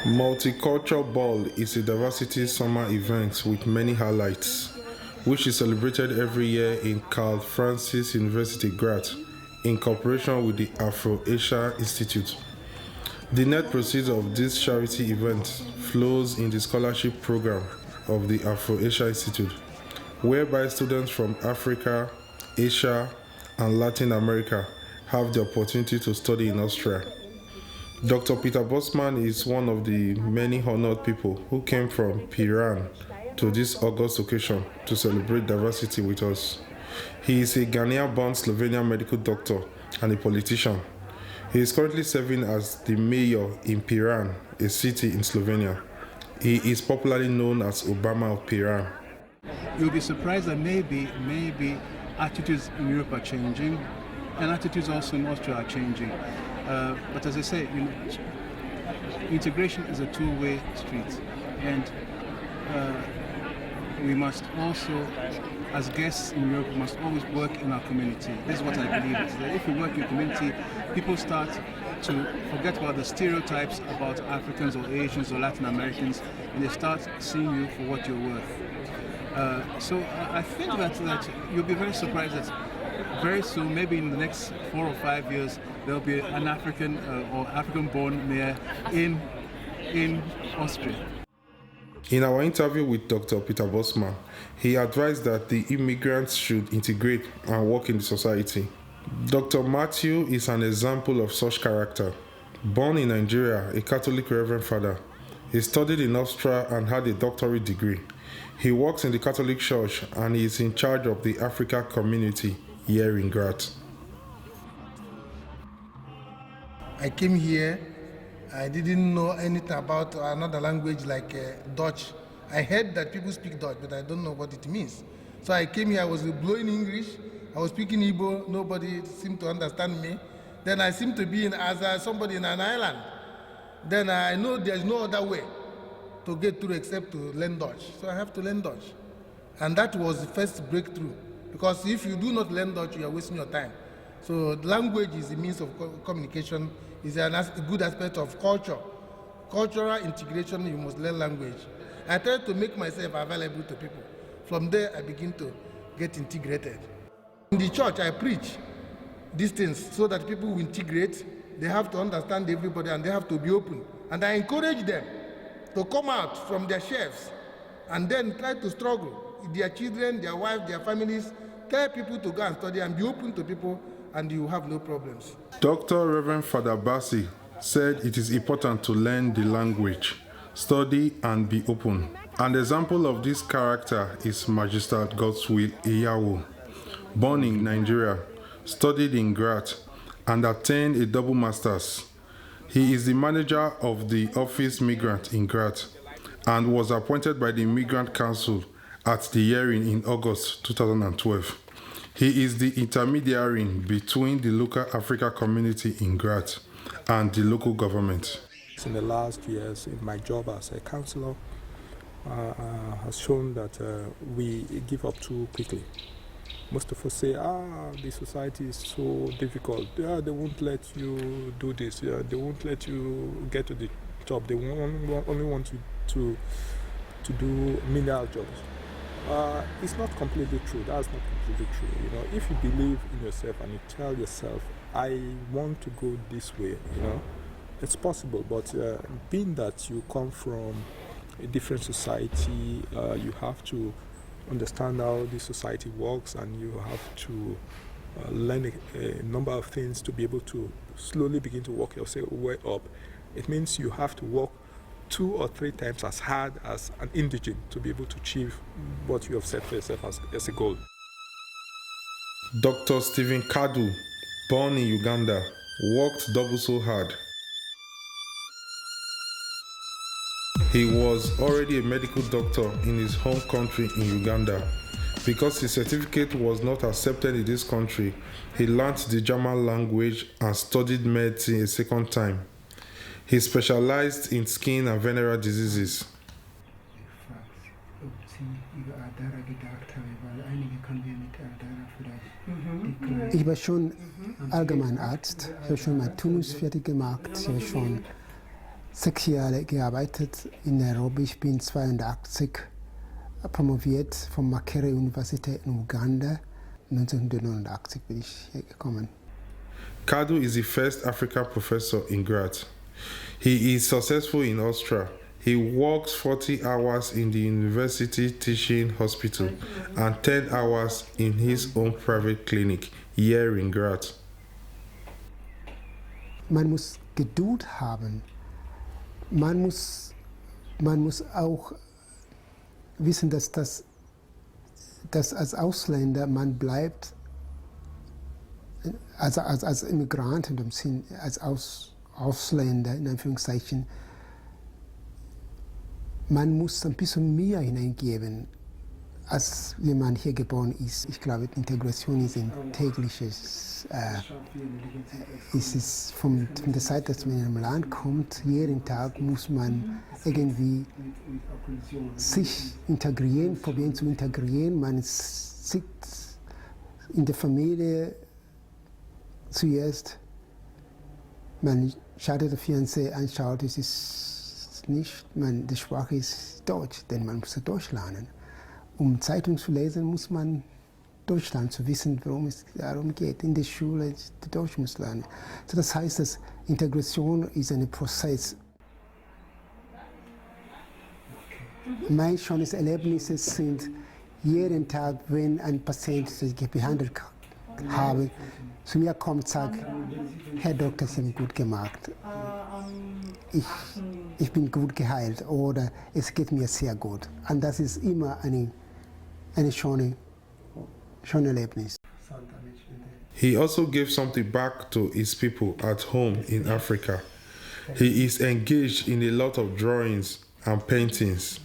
Multicultural Ball is a diversity summer event with many highlights, which is celebrated every year in Carl Francis University, Graz, in cooperation with the Afro-Asia Institute. The net proceeds of this charity event flows in the scholarship program of the Afro-Asia Institute, whereby students from Africa, Asia, and Latin America have the opportunity to study in Austria. Dr. Peter Bosmann is one of the many honored people who came from Iran to this August occasion to celebrate diversity with us. He is a Ghanaian-born Slovenian medical doctor and a politician. He is currently serving as the mayor in Piran, a city in Slovenia. He is popularly known as Obama of Piran. You'll be surprised that maybe attitudes in Europe are changing, and attitudes also in Austria are changing. But as I say, integration is a two-way street, and we must also, as guests in Europe, must always work in our community. This is what I believe, is that if we work in a community, people start to forget about the stereotypes about Africans or Asians or Latin Americans, and they start seeing you for what you're worth. So I think that you'll be very surprised that very soon, maybe in the next 4 or 5 years, there'll be an African or African-born mayor in Austria. In our interview with Dr. Peter Bosmann, he advised that the immigrants should integrate and work in the society. Dr. Mathew is an example of such character. Born in Nigeria, a Catholic Reverend Father, he studied in Austria and had a doctorate degree. He works in the Catholic Church and he is in charge of the Africa community here in Graz. I came here, I didn't know anything about another language like Dutch. I heard that people speak Dutch, but I don't know what it means. So I came here, I was blowing English, I was speaking Igbo, nobody seemed to understand me. Then I seemed to be as somebody in an island. Then I know there's no other way to get through except to learn Dutch. So I have to learn Dutch. And that was the first breakthrough. Because if you do not learn Dutch, you are wasting your time. So language is a means of communication, is a good aspect of culture. Cultural integration, you must learn language. I try to make myself available to people. From there, I begin to get integrated. In the church, I preach these things so that people will integrate. They have to understand everybody and they have to be open. And I encourage them to come out from their shelves and then try to struggle with their children, their wives, their families. Tell people to go and study and be open to people, and you have no problems. Dr. Reverend Father Basil said it is important to learn the language, study and be open. An example of this character is Magister Godwill Eyawo. Born in Nigeria, studied in Graz, and attained a double master's. He is the manager of the office Migrant in Graz and was appointed by the Migrant Council at the hearing in August 2012. He is the intermediary between the local Africa community in Graz and the local government. In the last years, in my job as a counselor, has shown that we give up too quickly. Most of us say, the society is so difficult. Yeah, they won't let you do this. Yeah, they won't let you get to the job. They only want you to do menial jobs. It's not completely true. That's not completely true. If you believe in yourself and you tell yourself, I want to go this way, it's possible. But being that you come from a different society, you have to understand how the society works, and you have to learn a number of things to be able to slowly begin to work your way up. It means you have to work 2 or 3 times as hard as an indigent to be able to achieve what you have set for yourself as a goal. Dr. Stephen Kaddu, born in Uganda, worked double so hard. He was already a medical doctor in his home country in Uganda. Because his certificate was not accepted in this country, he learned the German language and studied medicine a second time. He specialized in skin and venereal diseases. Ich war schon Allgemeinarzt, ich habe schon meinen Turnus fertig gemacht, ich habe schon 6 Jahre gearbeitet in Nairobi. Ich bin 82 promoviert von Makerere Universität in Uganda. 1989 bin ich hier gekommen. Kaddu is the first African professor in Graz. He is successful in Austria. He works 40 hours in the university teaching hospital and 10 hours in his own private clinic here in Graz. Man muss Geduld haben. Man muss auch wissen, dass als Ausländer man bleibt, also als Immigrant in dem Sinn, als Ausländer in Anführungszeichen, man muss ein bisschen mehr hineingeben, als wenn man hier geboren ist. Ich glaube, Integration ist ein tägliches, es ist von der Zeit, dass man in einem Land kommt, jeden Tag muss man irgendwie sich integrieren, probieren zu integrieren. Man sitzt in der Familie zuerst, man schaltet das Fernsehen, anschaut, es ist nicht, die Sprache ist Deutsch, denn man muss Deutsch lernen. Um Zeitung zu lesen, muss man Deutschland zu wissen, worum es darum geht. In der Schule Deutsch muss lernen. So das heißt, dass Integration ist ein Prozess. Mein schönes Erlebnis sind jeden Tag, wenn ein Patient sich behandelt habe, zu mir kommt und sagt, Herr Doktor, Sie haben gut gemacht. Ich bin gut geheilt oder es geht mir sehr gut. Und das ist immer eine schöne Erlebnis. He also gave something back to his people at home in Africa. He is engaged in a lot of drawings and paintings.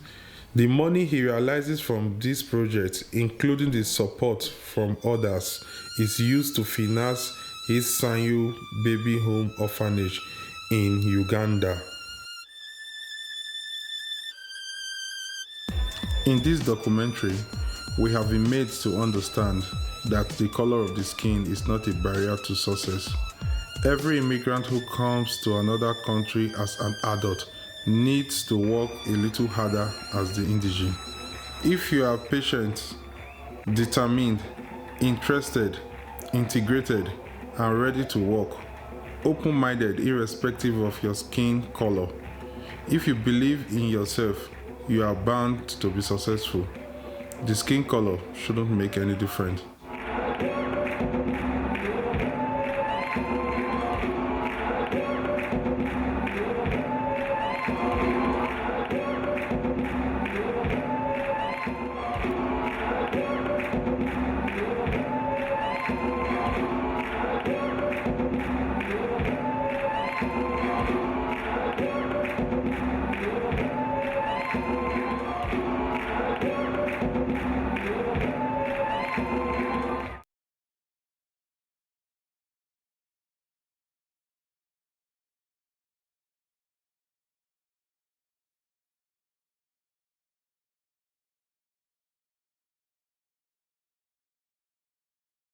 The money he realizes from these projects, including the support from others, is used to finance his Sanyu Baby Home Orphanage in Uganda. In this documentary, we have been made to understand that the color of the skin is not a barrier to success. Every immigrant who comes to another country as an adult needs to work a little harder as the indigene. If you are patient, determined, interested, integrated, and ready to work, open-minded irrespective of your skin color, if you believe in yourself, you are bound to be successful. The skin color shouldn't make any difference.